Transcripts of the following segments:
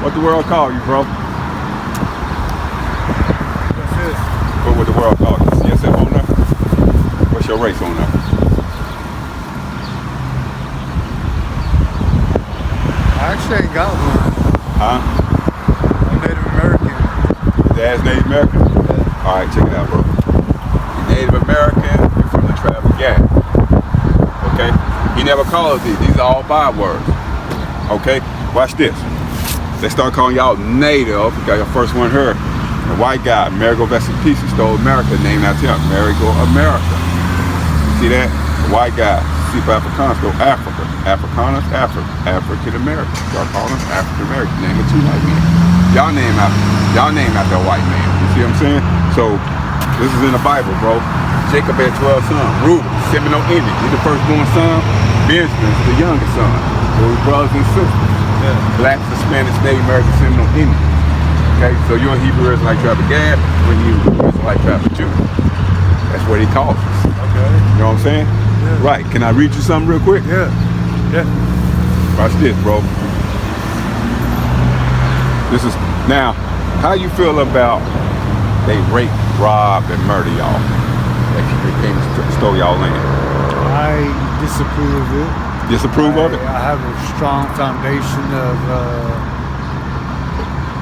What the world call you, bro? What's this? What would the world call you? CSF on there? What's your race on there? I actually ain't got one. Huh? I'm Native American. Dad's Native American? Yeah. All right, check it out, bro. You're Native American, you're from the tribe of Gadite. Okay? He never called these. These are all bywords. Okay? Watch this. They start calling y'all native. You got your first one here. The white guy, Amerigo Vespucci, stole America, named after him. Amerigo America. You see that? The white guy, super Afrikaans, stole Africa. Afrikaners, Africa. African American. Y'all call them African American. Name of two white men. Y'all name after a white man. You see what I'm saying? So this is in the Bible, bro. Jacob had 12 sons. Reuben, Seminole Indian. He's the firstborn son. Benjamin is the youngest son. Those brothers and sisters. Yeah. Blacks, Hispanics, Native American, Seminole Indian. Okay, so you're a Hebrew Israelite tribe of Gad, we're a Hebrew Israelite tribe of Judah. That's what he calls us. Okay. You know what I'm saying? Yeah. Right. Can I read you something real quick? Yeah. Yeah. Watch this, bro. This is now. How you feel about they rape, rob, and murder y'all? They came to stole y'all land. I disapprove of it. Disapprove of it? I have a strong foundation of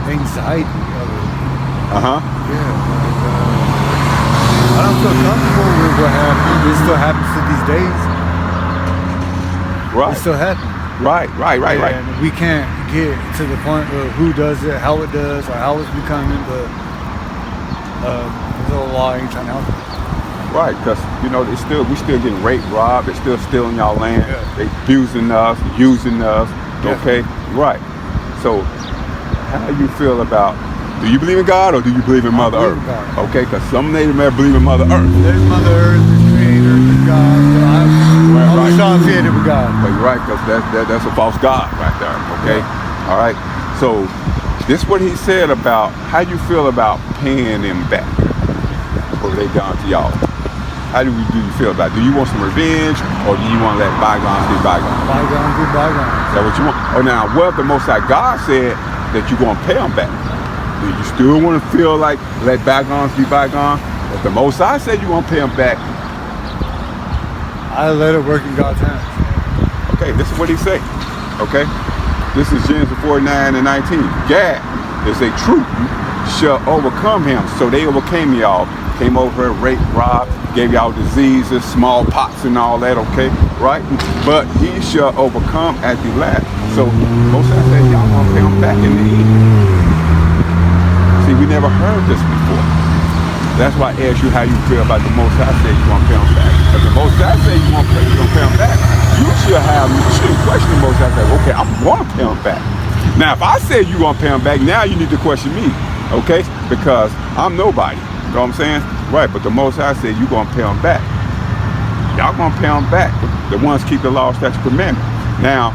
anxiety of it. Uh-huh. Yeah. I don't feel comfortable with what happened. It still happens to these days. Right. It still happens. Right. And we can't get to the point of who does it, how it does, or how it's becoming, but there's a law ain't trying to help it. Right, because you know we still getting raped, robbed. They're still stealing y'all land. Yeah. They abusing us, using us. Okay, right. So, how you feel about? Do you believe in God or do you believe in Mother Earth? God. Okay, because some Native Americans believe in Mother Earth. There's Mother Earth, there's Creator, there's God. I'm Right. associated with God. But you're right, because that's a false God right there. Okay, Yeah. all right. So, this is what he said about how you feel about paying them back what they done to y'all. How do you feel about it? Do you want some revenge or do you want to let bygones be bygones? Bygones be bygones. Is that what you want? Oh, now, what if the Most High God said that you're going to pay them back? Do you still want to feel like let bygones be bygones? If the Most High said you want to pay them back, I let it work in God's hands. okay, this is what he say. Okay? This is Genesis 49:19. Gad is a truth shall overcome him. So they overcame y'all. Came over, raped, robbed, gave y'all diseases, smallpox and all that, okay? Right? But he shall overcome at the last. So most of that y'all gonna pay him back in the end. See, we never heard this before. That's why I asked you how you feel about the Most High said you gonna pay him back. If the Most High said you gonna pay him back, you should question the Most High. Say, okay, I'm gonna pay him back. Now, if I said you gonna pay him back, now you need to question me, okay? Because I'm nobody. You know what I'm saying? Right, but the Most High said you're going to pay them back. Y'all going to pay them back. The ones keep the law, statute, commandment. Now,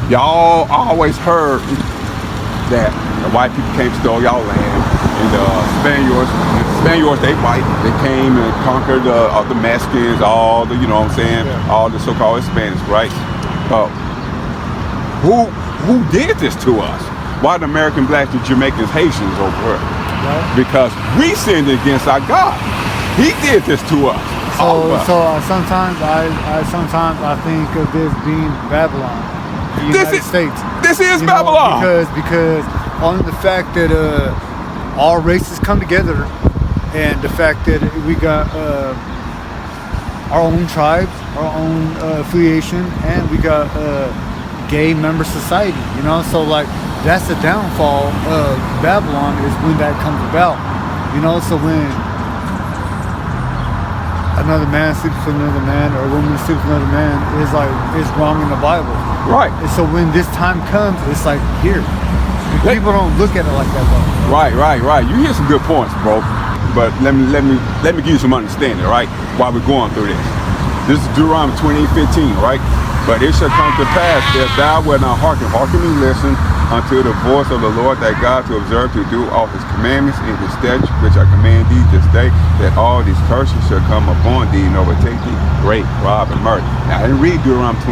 y'all always heard that the white people came to steal y'all land. And the Spaniards, they white. They came and conquered the Mexicans, all the, you know what I'm saying? Yeah. All the so-called Hispanics, right? Who did this to us? White American, blacks, the Jamaicans, Haitians over here. Right? Because we sinned against our God. He did this to us. Sometimes I think of this being Babylon, the United States. This is You Babylon. know, because on the fact that all races come together, and the fact that we got our own tribes, our own affiliation, and we got gay member society. You know, so like. That's the downfall of Babylon is when that comes about. You know, so when another man sleeps with another man or a woman sleeps with another man is wrong in the Bible. Right. And so when this time comes, it's like here. People don't look at it like that though. Right. You hear some good points, bro. But let me give you some understanding, right? While we're going through this. This is Deuteronomy 28:15, right? But it shall come to pass if thou wilt not hearken and listen unto the voice of the Lord thy God to observe to do all his commandments and his statutes which I command thee this day, that all these curses shall come upon thee and overtake thee, rape, rob, and murder. Now I didn't read Deuteronomy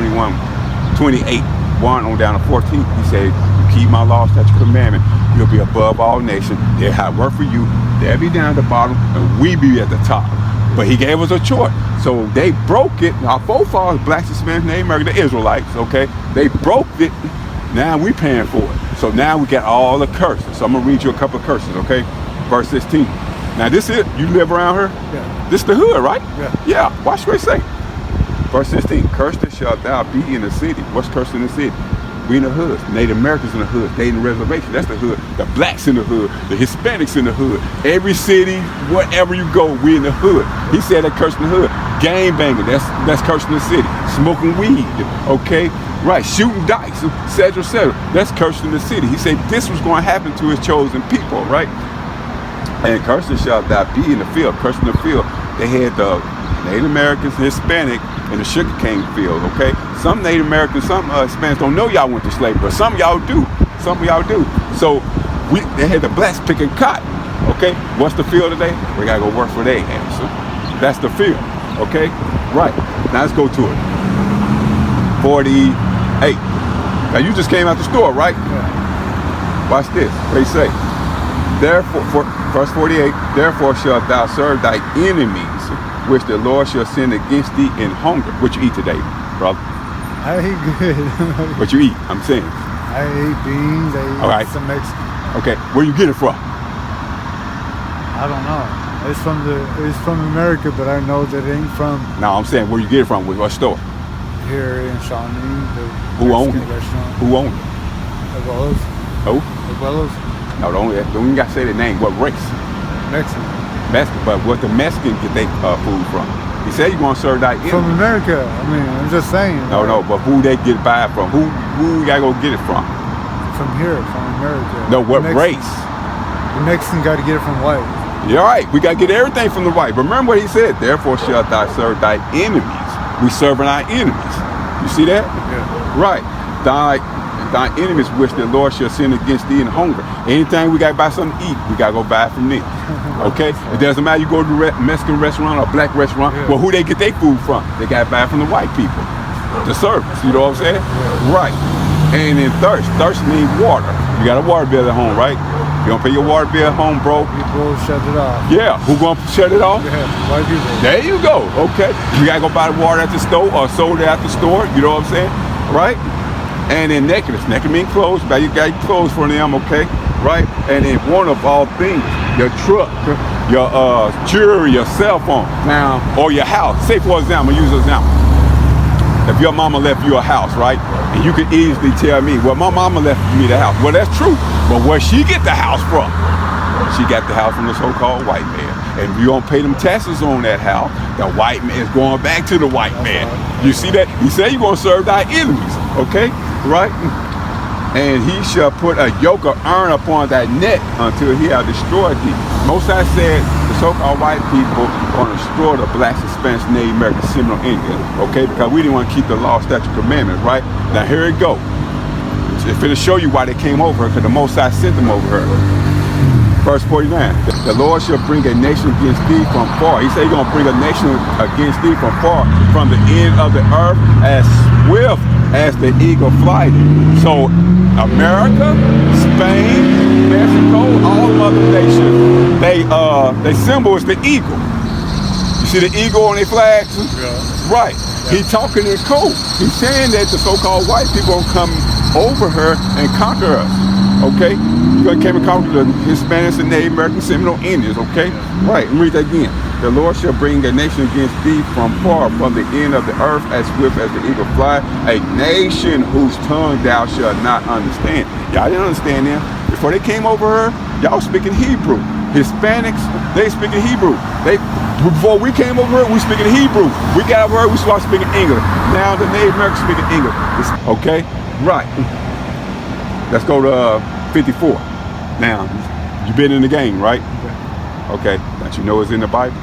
28, 1 on down to 14. He said, keep my law, statute, commandment, you'll be above all nations. They'll have work for you. They'll be down at the bottom, and we be at the top. But he gave us a choice. So they broke it. Our forefathers, blacks, Hispanics, Native Americans, the Israelites, okay? They broke it. Now we paying for it. So now we got all the curses. So I'm going to read you a couple of curses, okay? Verse 16. Now this is, you live around here? Yeah. This the hood, right? Yeah. Yeah. Watch what it say. Verse 16. Cursed shalt thou be in the city. What's cursed in the city? We in the hood. Native Americans in the hood. They in the reservation. That's the hood. The blacks in the hood. The Hispanics in the hood. Every city, wherever you go, we in the hood. He said that cursed in the hood. Gang banging. That's cursed in the city. Smoking weed. Okay. Right. Shooting dice. Etc. Etc. That's cursed in the city. He said this was going to happen to his chosen people. Right. And cursed shall thou be in the field. Cursed in the field. They had the Native Americans, Hispanic, and the sugarcane field, okay? Some Native Americans, some Hispanics don't know y'all went to slavery, but some of y'all do. Some of y'all do. So they had the blacks picking cotton, okay? What's the field today? We gotta go work for their answer. That's the field, okay? Right. Now let's go to it. 48. Now you just came out the store, right? Yeah. Watch this. What they say? Therefore, verse 48, therefore shalt thou serve thy enemies, which the Lord shall send against thee in hunger. What you eat today, brother? I eat good. What you eat? I'm saying. I ate beans. I ate All right. some Mexican. Okay, where you get it from? I don't know. It's from America, but I know that it ain't from No, I'm saying where you get it from. What store? here in Shawnee. Who owns it? Restaurant. Who owns it? Abuelos. Who? Abuelos. No, don't even got to say the name. What race? Mexican. Mexican. But what the Mexicans get their food from? He said you want to serve that From America. I mean, I'm just saying. No, but who they get by from? Who you gotta go get it from? From here, from America. No, what race? The Mexican got to get it from white. You're right. We got to get everything from the white. But remember what he said. Therefore shalt thou serve thy enemies. We serving our enemies. You see that? Yeah. Right. Thy enemies which the Lord shall send against thee in hunger. Anything we got to buy something to eat, we got to go buy it from them. Okay? It doesn't matter you go to a Mexican restaurant or a black restaurant. Yeah. Well, who they get their food from? They got to buy it from the white people. The service. You know what I'm saying? Yeah. Right. And then thirst. Thirst means water. You got a water bill at home, right? You don't pay your water bill at home, bro? People shut it off. Yeah. Who gonna shut it off? Yeah, white people. There you go. Okay. You gotta go buy the water at the store or soda at the store. You know what I'm saying? Right? And then nakedness. Naked means clothes. Buy you got clothes for them, okay? Right? And then one of all things, your truck, your jewelry, your cell phone, now, or your house. Say for example, use an example. If your mama left you a house, right? And you could easily tell me, well, my mama left me the house. Well, that's true. But where she get the house from? She got the house from the so-called white man. And if you don't pay them taxes on that house, the white man is going back to the white man. You see that? He said you're going to serve thy enemies, okay? Right? And he shall put a yoke of iron upon thy neck until he have destroyed thee. Most I said the so-called white people are going to destroy the blacks, Hispanics, Native Americans, Seminole Indians, okay? Because we didn't want to keep the law, statute, commandments, right? Now here it go. It's going to show you why they came over here, because the Most High sent them over here. Verse 49, the Lord shall bring a nation against thee from far. He said he's going to bring a nation against thee from far, from the end of the earth, as swift as the eagle flight. So America, Spain, Mexico, all other nations, they symbol is the eagle. You see the eagle on their flags? Yeah. Right. Yeah. He talking in code. He's saying that the so-called white people will come over her and conquer us. Okay? You're going to come and conquer the Hispanics and Native Americans, Seminole Indians. Okay? Right. Let me read that again. The Lord shall bring a nation against thee from far, from the end of the earth, as swift as the eagle fly. A nation whose tongue thou shalt not understand. Y'all didn't understand them. Before they came over here, y'all speaking Hebrew. Hispanics, they speaking Hebrew. Before we came over here, we speaking Hebrew. We got over here, we started speaking English. Now the Native Americans speaking English. Okay? Right. Let's go to 54. Now, you've been in the game, right? Okay. Don't you know it's in the Bible?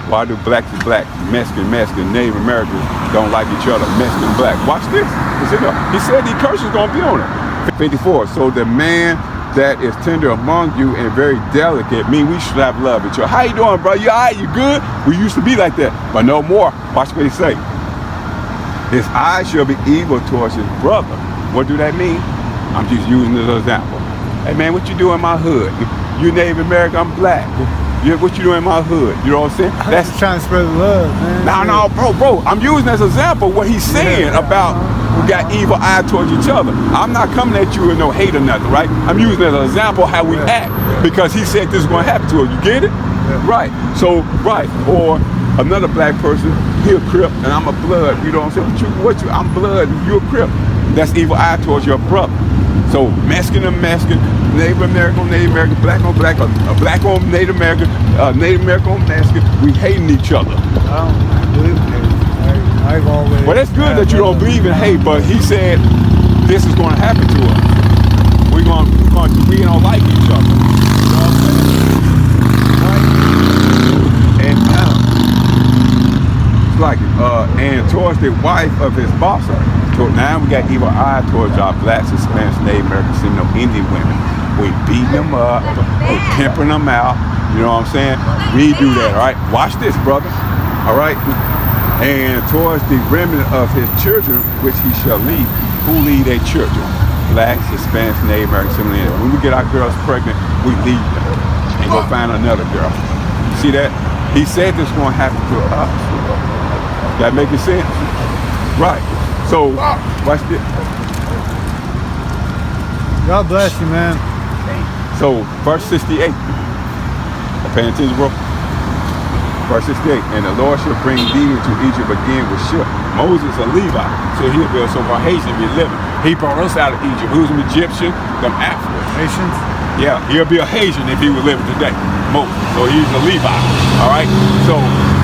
Why do blacks is black, Mexican, Native Americans don't like each other, Mexican, black? Watch this. He said these curses gonna be on it. 54. So the man that is tender among you and very delicate, mean we should have love each other. How you doing, bro? You all right? You good? We used to be like that, but no more. Watch what he say. His eyes shall be evil towards his brother. What do that mean? I'm just using this as an example. Hey man, what you do in my hood? You Native American, I'm black. What you doing in my hood? You know what I'm saying? That's trying to spread the love, man. No, bro. I'm using as an example what he's saying about we got evil eye towards each other. I'm not coming at you with no hate or nothing, right? I'm using it as an example how we act because he said this is going to happen to us. You get it? Yeah. Right. So, right. Or another black person, he a Crip and I'm a Blood. You know what I'm saying? I'm Blood and you a Crip. That's evil eye towards your brother. So Mexican and Mexican, Native American on Native American, black on black, black on Native American, Native American on Mexican, we hating each other. I don't believe in hate. I've always. Well, that's good that you don't believe in hate, but he said this is going to happen to us. We don't like each other. You know what I'm saying? And it's like and towards the wife of his boss. Now we got evil eye towards our blacks, Hispanics, Native Americans, Seminole, Indian women. We beating them up, we pimping them out. You know what I'm saying? We do that, all right? Watch this, brother. All right? And towards the remnant of his children, which he shall lead, who lead their children? Blacks, Hispanics, Native Americans, Seminole, Indian. When we get our girls pregnant, we leave them and go find another girl. See that? He said this is going to happen to us. That making sense? Right. So, watch this. God bless you, man. So, verse 68. Paying attention, bro. Verse 68. And the Lord shall bring thee into Egypt again with ship. Moses a Levite. So he'll be so far Haitian be living. He brought us out of Egypt. Who's an Egyptian? Them Africans. Haitians? Yeah, he'll be a Haitian if he was living today. Moses. So he's a Levite. All right? So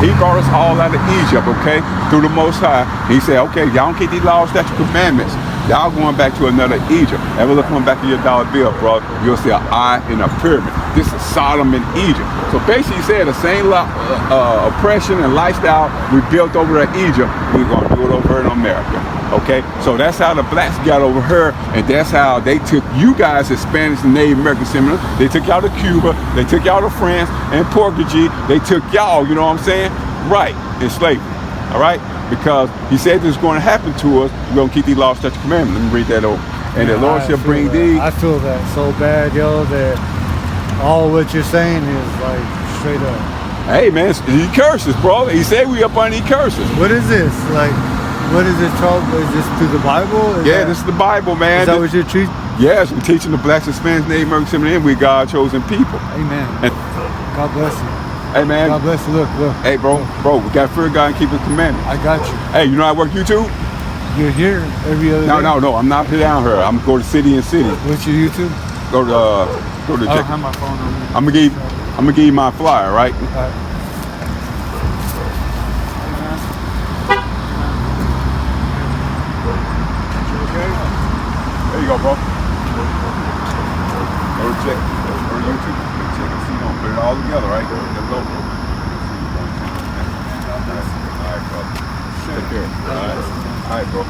he brought us all out of Egypt, okay? Through the Most High. He said, okay, y'all don't keep these laws, statutes, commandments. Y'all going back to another Egypt. Ever look coming back to your dollar bill, bro, you'll see an eye in a pyramid. This is Sodom in Egypt. So basically he said the same oppression and lifestyle we built over in Egypt, we're going to do it over in America. Okay, so that's how the blacks got over here, and that's how they took you guys, Hispanics and Native American Seminole. They took y'all to Cuba, they took y'all to France and Portugal. They took y'all, you know what I'm saying? Right, in slavery. All right, because he said this is going to happen to us. We're going to keep these laws, statutes, commandments. Let me read that over. And the Lord shall bring thee. I feel that so bad, yo, that all what you're saying is like straight up. Hey man, he curses, bro. He said we up on these curses. What is this? Like, what is this, Charles? Is this through the Bible? This is the Bible, man. Is that what you're teaching? Yes, we're teaching the blacks, Hispanics, Native American Seminole, and we God chosen people. Amen. And, God bless you. Hey man. God bless you. Look. Hey bro, we got to fear God and keep His commandments. I got you. Hey, you know I work YouTube? You're here every other day? No. I'm not down here. I'm going to city and city. What's your YouTube? Go to I don't have my phone on me. I'm gonna give you my flyer, right? All right. There you go, bro. Go to check. Go to YouTube. Check and see. Don't put it all together, right? The logo. All right, bro. Take care. All right, bro.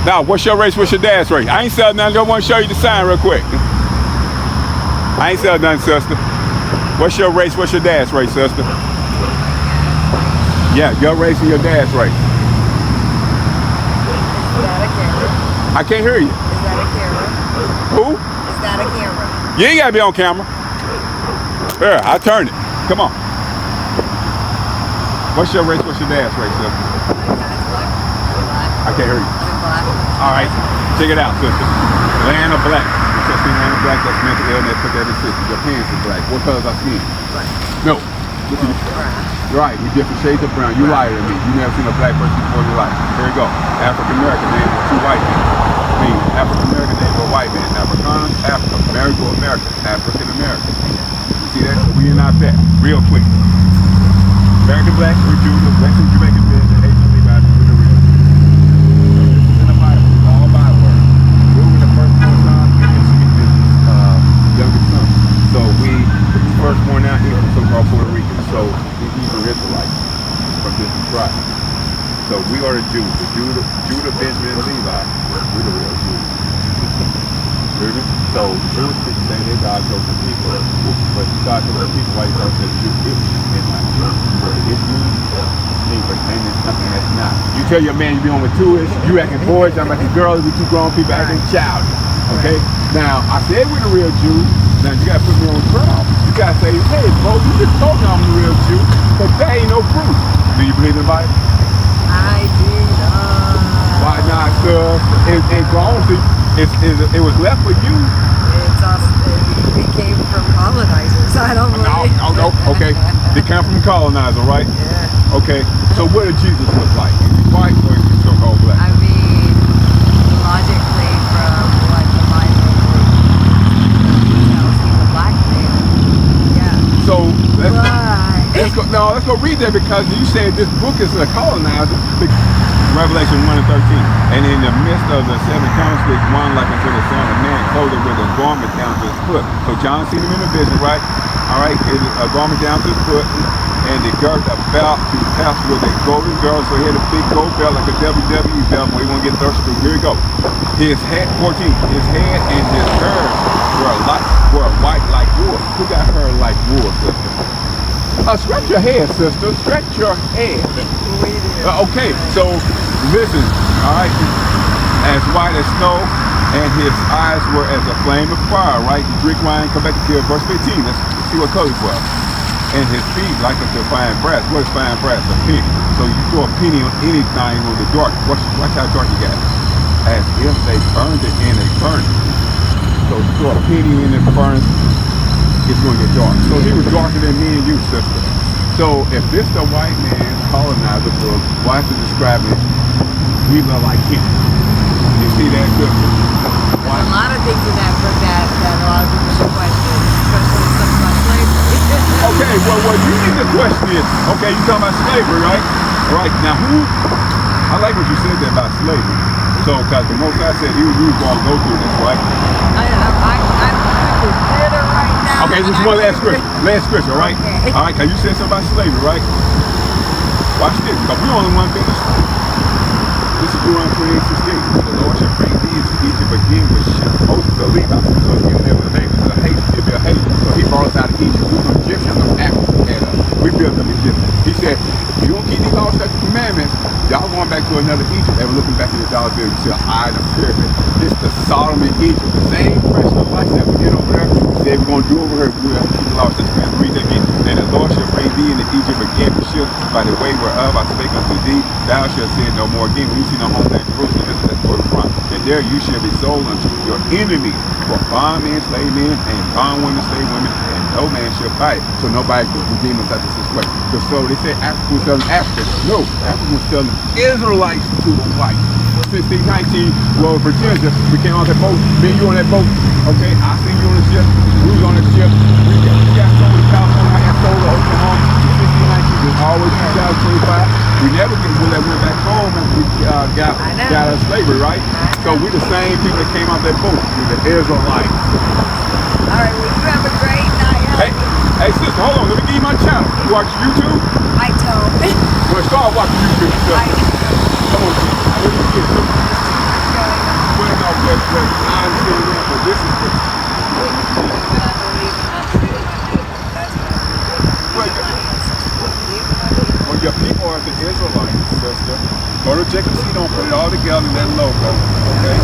Now, what's your race? What's your dad's race? I ain't selling nothing. I want to show you the sign real quick. I ain't selling nothing, sister. What's your race? What's your dad's race, sister? Yeah, your race and your dad's race. Is that a camera? I can't hear you. Is that a camera? Who? Is that a camera? You ain't gotta be on camera. Here, I'll turn it. Come on. What's your race? What's your dad's race, sister? I can't hear you. All right, check it out, sister. Land of black. Because the land of black, that's mental illness, put that in sister. Your parents are black. What color is our skin? No. Right, we different shades of brown. You liar to me. You never seen a black person before in your life. Here you go. African American name with two white men. I mean, African American name with a white man. Afrikaans, Africa. American, American. African American. You see that? So we are not that. Real quick. American black, we're Jews. Western Jamaican men, and Asian Levites, we're the real. This is in the Bible. It's all Bible word. We were the first born son. We didn't speak this youngest son. So we first born out here from so-called Puerto Rican. So we Hebrew Israelites from this tribe. So we are the Jews. The Judah, Benjamin, and Levi. We're the real Jews. So Jewish people say they God chosen people. But God chosen people, why you don't say Jew is and not Jew. It's Jews. me, but then it's something that's not. You tell your man you be on with two-ish, you acting boys, I'm like girls, we two grown people acting childish. Okay? Now, I said we're the real Jew. Now you gotta put me on trial. You gotta say, hey, bro, you just told me I'm the real Jew, but there ain't no proof. Do you believe in the Bible? I do not. Why not, sir? It goes. It was left for you. It's us. We came from colonizers. I don't believe. No. Okay. They come from colonizer, right? Yeah. Okay. So what did Jesus look like? Is he white or is he so-called black? I mean, logically, from what the Bible tells, he's a black man. Yeah. So let's go. No, let's go read that because you said this book is a colonizer. Revelation 1 and 13. And in the midst of the seven candlesticks, one like unto the Son of Man, clothed with a garment down to his foot. So John seen him in a vision, right? All right, a garment down to his foot, and the girt about his house with a golden girdle. So he had a big gold belt like a WWE belt where he want to get thirsty through. Here we go. His head, 14, his head and his hairs were white like wool. Who got hair like wool, sister? Stretch your head, sister. Stretch your head. Okay, so listen, all right. As white as snow, and his eyes were as a flame of fire, right? You drink wine, come back to kill. Verse 15, let's see what color it was. And his feet like unto fine brass. What is fine brass? A penny. So you throw a penny on anything on the dark. Watch how dark you got it. As if they burned it in a furnace. So you throw a penny in the furnace, it's going to get dark. So he was darker than me and you, sister. So if this the white man colonizer book, why is it describing it? We look like him. You see that, sister? There's a lot of things in that book that a lot of people should question, especially stuff about slavery. Okay, well, you need to question it. Okay, you talking about slavery, right? Right, now I like what you said there about slavery. So, because the Most High said we was going to go through this, right? I'm bitter right now. Okay, this is one last scripture, all right? Okay. All right, because you said something about slavery, right? Watch this, because we only want to finish. This is Deuteronomy 28:16. The Lord shall bring thee into Egypt again with hosts of the Levites. So you never name it. It's a hate. It'll be a hate. So he brought us out of Egypt. We were Egyptians of Africa. And we built them Egyptians. He said, if you don't keep these laws, statutes, commandments, y'all going back to another Egypt. Ever looking back at the dollar bill, you see a eye and a pyramid. It's the Sodom in Egypt. The same precious life that we did over there. He said, we're going to do over here. We're going to keep the laws, statutes, commandments. Read that again. And the Lord shall bring thee into Egypt again with ships by the way whereof I spake unto thee. Thou shalt sin no more again. When you see no homeland, Jerusalem, this is that word from. And there you shall be sold unto your enemies for bondmen, slave men, and bondwomen, slave women, and no man shall buy it. So nobody could redeem us at this way. So they say Africa was selling Africans. No, Africa was selling Israelites to the whites. 1619, well, Virginia, we came on that boat. Me and you on that boat. Okay, I seen you on the ship. We was on the ship. We got sold to California. I got sold to Oklahoma. 1619, was always 2025. We never went back home and we got out of slavery, right? So we the same people that came out that boat. We're the Israelites. All right, well, you have a great night. Hey, sister, hold on. Let me give you my channel. You watch YouTube? I don't. Well, start watching YouTube. Come on, let me get you. Well, no, but I understand that, but this is the... Well, your people are the Israelites, sister. Go to Jacob Seed, don't put it all together in that logo, okay?